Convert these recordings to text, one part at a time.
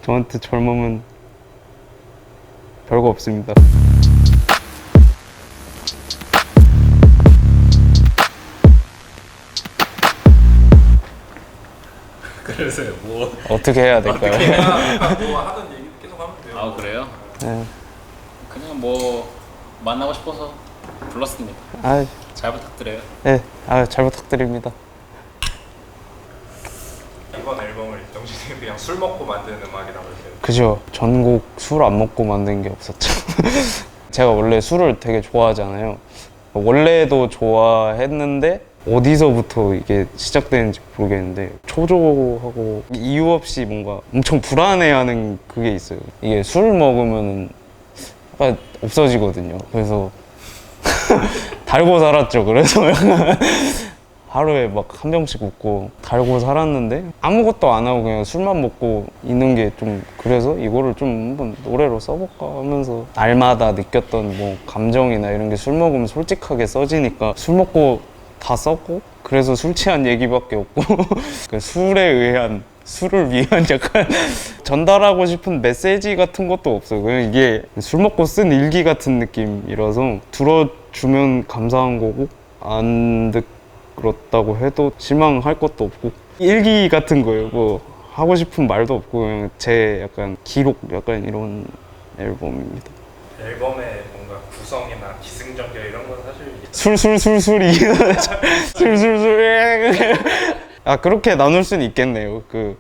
저한테 젊음은 별거 없습니다. 그래서 뭐 어떻게 해야 될까요? 뭐 하던 얘기 계속 하면 돼요. 아 그래요? 네. 그냥 뭐 만나고 싶어서 불렀습니다. 아, 잘 부탁드려요. 네. 아, 잘 부탁드립니다. 이번 앨범을 정신이 그냥 술 먹고 만드는 음악이라고 했어요. 그죠. 전곡 술 안 먹고 만든 게 없었죠. 제가 원래 술을 되게 좋아하잖아요. 원래도 좋아했는데 어디서부터 이게 시작되는지 모르겠는데 초조하고 이유 없이 뭔가 엄청 불안해하는 그게 있어요. 이게 술 먹으면 약간 없어지거든요. 그래서 달고 살았죠. 그래서 약간 하루에 막 한 병씩 먹고 달고 살았는데 아무것도 안 하고 그냥 술만 먹고 있는 게 좀 그래서 이거를 좀 한번 노래로 써볼까 하면서 날마다 느꼈던 뭐 감정이나 이런 게 술 먹으면 솔직하게 써지니까 술 먹고 다 썼고 그래서 술 취한 얘기밖에 없고 그 술에 의한 술을 위한 약간 전달하고 싶은 메시지 같은 것도 없어요. 그냥 이게 술 먹고 쓴 일기 같은 느낌이라서 들어주면 감사한 거고 안 들었다고 해도 실망할 것도 없고 일기 같은 거예요. 뭐 하고 싶은 말도 없고 그냥 제 약간 기록 약간 이런 앨범입니다. 앨범의 뭔가 구성이나 기승전결 이런 건 사실 술술술술이 술술술 아 그렇게 나눌 수는 있겠네요. 그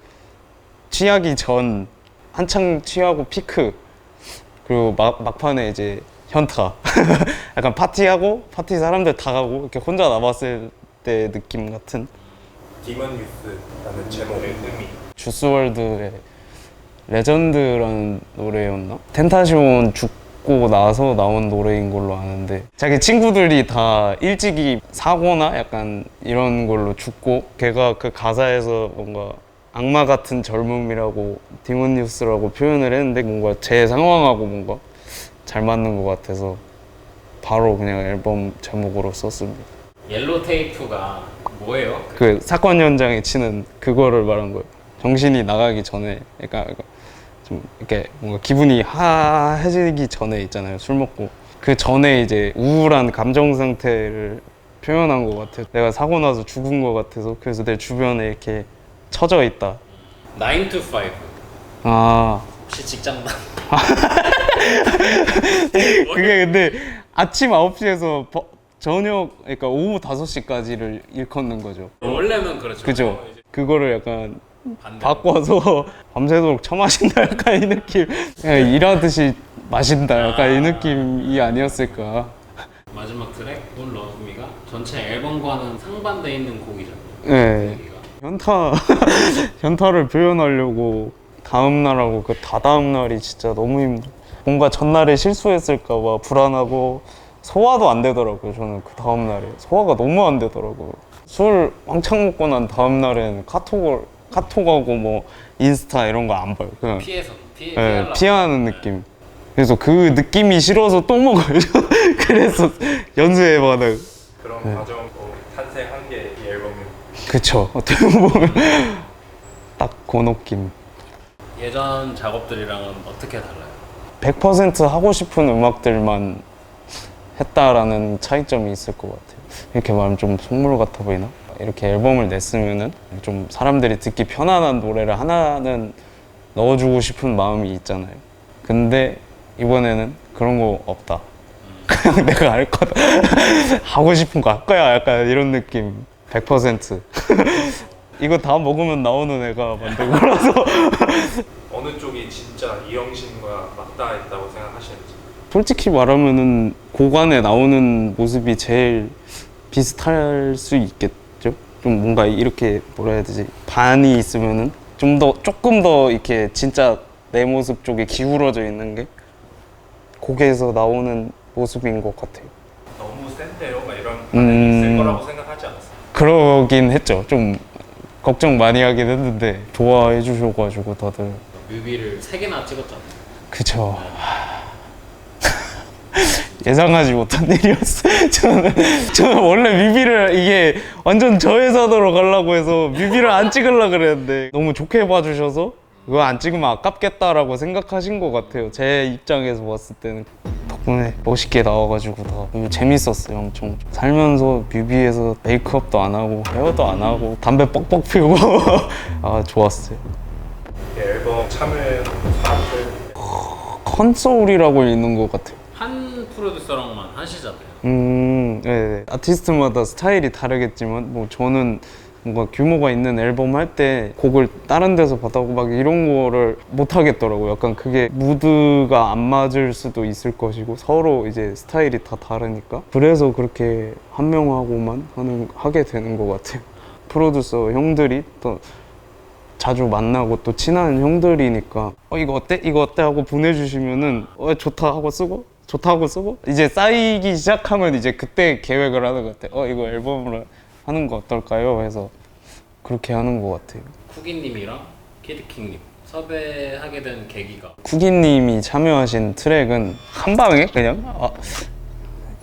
취하기 전 한창 취하고 피크 그리고 막판에 이제 현타 약간 파티하고 파티 사람들 다 가고 이렇게 혼자 남았을 때 느낌 같은 디먼 유스라는 제목의 의미. 주스월드의 레전드라는 노래였나? 텐타시온 죽고 나서 나온 노래인 걸로 아는데 자기 친구들이 다 일찍이 사고나 약간 이런 걸로 죽고 걔가 그 가사에서 뭔가 악마 같은 젊음이라고 디몬뉴스라고 표현을 했는데 뭔가 제 상황하고 뭔가 잘 맞는 것 같아서 바로 그냥 앨범 제목으로 썼습니다. 옐로 테이프가 뭐예요? 그 사건 현장에 치는 그거를 말한 거예요. 정신이 나가기 전에, 그러니까 좀 이렇게 뭔가 기분이 하해지기 전에 있잖아요. 술 먹고 그 전에 이제 우울한 감정 상태를 표현한 것 같아요. 내가 사고 나서 죽은 것 같아서 그래서 내 주변에 이렇게 처져 있다. 9 to 5 아 혹시 직장남? 그게 근데 아침 9시에서 저녁 그러니까 오후 5시까지를 일컫는 거죠. 원래는 그렇죠. 그죠? 이제 그거를 약간 반대로. 바꿔서 밤새도록 처마신다 약간 이 느낌. 그냥 일하듯이 마신다 약간 이 느낌이 아니었을까. 마지막 트랙 Don't Love Me가 전체 앨범과는 상반돼 있는 곡이잖아요. 네. 분위기가. 현타를 표현하려고 다음 날하고 그 다다음 날이 진짜 너무 힘들어. 뭔가 전날에 실수했을까 봐 불안하고 소화도 안 되더라고요. 저는 그 다음 날에 소화가 너무 안 되더라고요. 술 왕창 먹고 난 다음 날에는 카톡하고 뭐 인스타 이런 거 안 봐요. 그냥 예, 피하는 느낌. 그래서 그 느낌이 싫어서 또 먹어요. 그래서 연쇄해봐는. 그런 과정으로 탄생한 게 이 앨범이에요. 그쵸. 어떻게 보면 딱 그 느낌. 예전 작업들이랑은 어떻게 달라요? 100% 하고 싶은 음악들만 했다라는 차이점이 있을 것 같아요. 이렇게 말하면 좀 속물 같아 보이나? 이렇게 앨범을 냈으면은 좀 사람들이 듣기 편안한 노래를 하나는 넣어주고 싶은 마음이 있잖아요. 근데 이번에는 그런 거 없다. 그냥 내가 할 거다. 하고 싶은 거 할 거야. 약간 이런 느낌. 100%. 이거 다 먹으면 나오는 애가 만든 거라서. 어느 쪽이 진짜 이영신과 맞닿아 있다고 생각하시는지. 솔직히 말하면은 곡 안에 나오는 모습이 제일 비슷할 수 있겠죠? 좀 뭔가 이렇게 뭐라 해야 되지? 반이 있으면은 조금 더 이렇게 진짜 내 모습 쪽에 기울어져 있는 게 곡에서 나오는 모습인 것 같아요. 너무 센데요? 막 이런 반응이 있을 거라고 생각하지 않았어요? 그러긴 했죠. 좀 걱정 많이 하긴 했는데 좋아해 주셔가지고 다들. 뮤비를 3개나 찍었잖아요. 그쵸. 예상하지 못한 일이었어요. 저는 원래 뮤비를 이게 완전 저예산으로 가려고 해서 뮤비를 안 찍으려고 그랬는데 너무 좋게 봐주셔서 이거 안 찍으면 아깝겠다라고 생각하신 것 같아요. 제 입장에서 봤을 때는. 덕분에 멋있게 나와가지고 다 재밌었어요. 엄청 살면서 뮤비에서 메이크업도 안 하고 헤어도 안 하고 담배 뻑뻑 피우고 아 좋았어요. 이 앨범 참여한 사람들 컨소울이라고 있는 것 같아요. 한 프로듀서랑만 하시잖아요. 네. 아티스트마다 스타일이 다르겠지만 뭐 저는 뭔가 규모가 있는 앨범 할 때 곡을 다른 데서 받아오고 막 이런 거를 못 하겠더라고요. 약간 그게 무드가 안 맞을 수도 있을 것이고 서로 이제 스타일이 다 다르니까 그래서 그렇게 한 명하고만 하게 되는 것 같아요. 프로듀서 형들이 또 자주 만나고 또 친한 형들이니까 이거 어때? 이거 어때? 하고 보내주시면은 좋다 하고 쓰고 좋다 하고 쓰고 이제 쌓이기 시작하면 이제 그때 계획을 하는 것 같아요. 이거 앨범으로 하는 거 어떨까요? 해서 그렇게 하는 것 같아요. 쿠기님이랑 키드킹님 섭외하게 된 계기가 쿠기님이 참여하신 트랙은 한 방에 그냥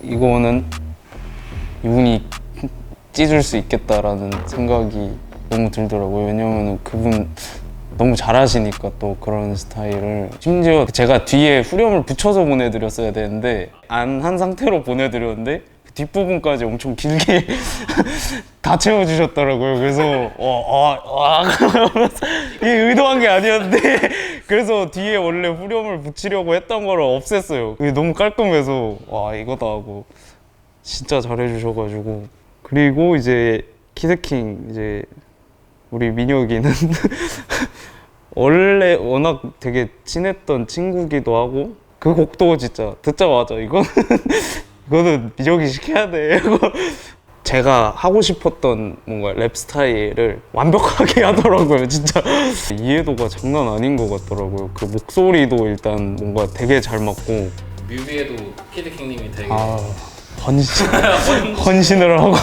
이거는 이분이 찢을 수 있겠다라는 생각이 너무 들더라고요. 왜냐면 그분 너무 잘하시니까 또 그런 스타일을 심지어 제가 뒤에 후렴을 붙여서 보내드렸어야 되는데 안 한 상태로 보내드렸는데 뒷부분까지 엄청 길게 다 채워주셨더라고요. 그래서 이게 의도한 게 아니었는데 그래서 뒤에 원래 후렴을 붙이려고 했던 거를 없앴어요. 그게 너무 깔끔해서 와 이거다 하고 진짜 잘해주셔가지고 그리고 이제 키드킹 이제 우리 민혁이는 원래 워낙 되게 친했던 친구기도 하고 그 곡도 진짜 듣자마자 이거는 민혁이 시켜야 돼. 제가 하고 싶었던 뭔가 랩 스타일을 완벽하게 하더라고요. 진짜 이해도가 장난 아닌 것 같더라고요. 그 목소리도 일단 뭔가 되게 잘 맞고 뮤비에도 키드킹님이 되게 헌신을 하고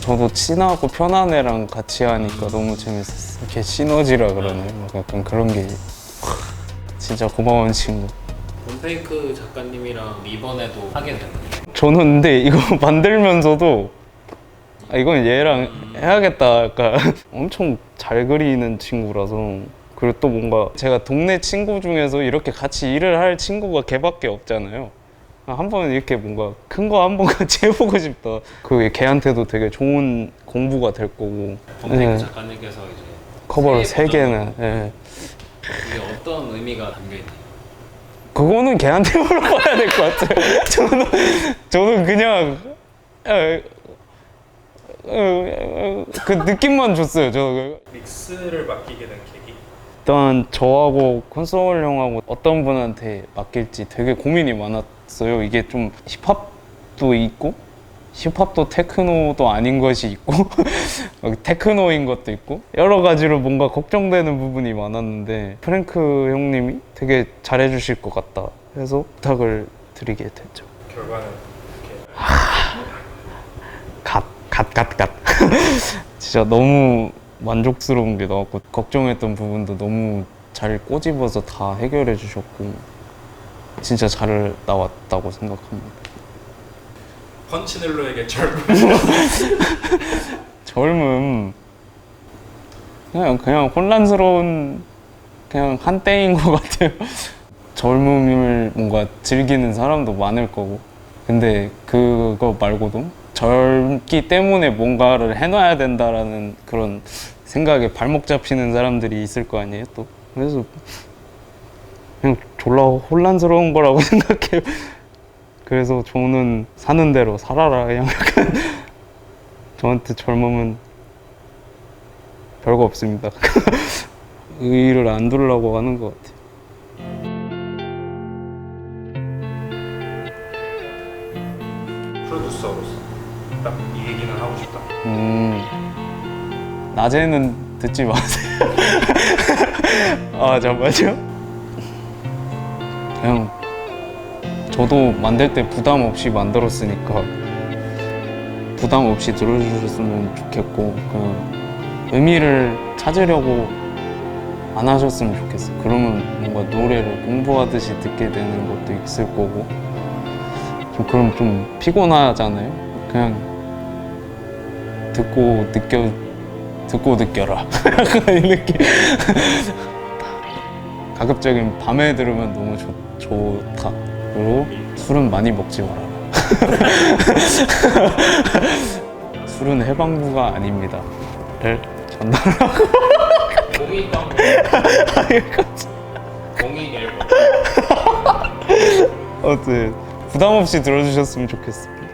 저도 친하고 편한 애랑 같이 하니까 너무 재밌었어요. 이렇게 시너지라 그러나요? 막 약간 그런 게 진짜 고마운 친구. 본페이크 작가님이랑 이번에도 하게 됐는데 저는 근데 이거 만들면서도 이건 얘랑 해야겠다 약간 엄청 잘 그리는 친구라서 그리고 또 뭔가 제가 동네 친구 중에서 이렇게 같이 일을 할 친구가 걔밖에 없잖아요. 한번 이렇게 뭔가 큰 거 한번 같이 해보고 싶다. 그 걔한테도 되게 좋은 공부가 될 거고. 본페이크 작가님께서 이제 커버를 세 3개나. 예. 이게 어떤 의미가 담겨있나요? 그거는 걔한테 물어봐야 될 것 같아요. 저는 그냥 그 느낌만 줬어요. 저 믹스를 맡기게 된 계기. 일단 저하고 콘솔 형하고 어떤 분한테 맡길지 되게 고민이 많았어요. 이게 좀 힙합도 있고 힙합도 테크노도 아닌 것이 있고 테크노인 것도 있고 여러 가지로 뭔가 걱정되는 부분이 많았는데 프랭크 형님이 되게 잘해주실 것 같다 해서 부탁을 드리게 됐죠. 결과는 갓 진짜 너무 만족스러운 게 나왔고 걱정했던 부분도 너무 잘 꼬집어서 다 해결해 주셨고 진짜 잘 나왔다고 생각합니다. 펀치넬로에게 젊은 젊음 그냥 혼란스러운 그냥 한때인 것 같아요. 젊음을 뭔가 즐기는 사람도 많을 거고 근데 그거 말고도 젊기 때문에 뭔가를 해놔야 된다라는 그런 생각에 발목 잡히는 사람들이 있을 거 아니에요 또. 그래서 그냥 졸라 혼란스러운 거라고 생각해요. 그래서 저는 사는 대로 살아라 그냥 약간 저한테 젊음은 별거 없습니다. 의의를 안 두려고 하는 것 같아요. 프로듀서로서 딱 이 얘기는 하고 싶다. 낮에는 듣지 마세요. 잠깐만요. 그냥 저도 만들 때 부담 없이 만들었으니까 부담 없이 들어주셨으면 좋겠고 그냥 의미를 찾으려고 안 하셨으면 좋겠어요. 그러면 뭔가 노래를 공부하듯이 듣게 되는 것도 있을 거고 그럼 좀 피곤하잖아요. 그냥 듣고 듣고 느껴라. 약간 이 느낌. 가급적이면 밤에 들으면 너무 좋다. 그리고 술은 많이 먹지 말아라. 술은 해방구가 아닙니다.를 전달하고. 공익 광고. 공익 앨범. 아무튼 부담 없이 들어주셨으면 좋겠습니다.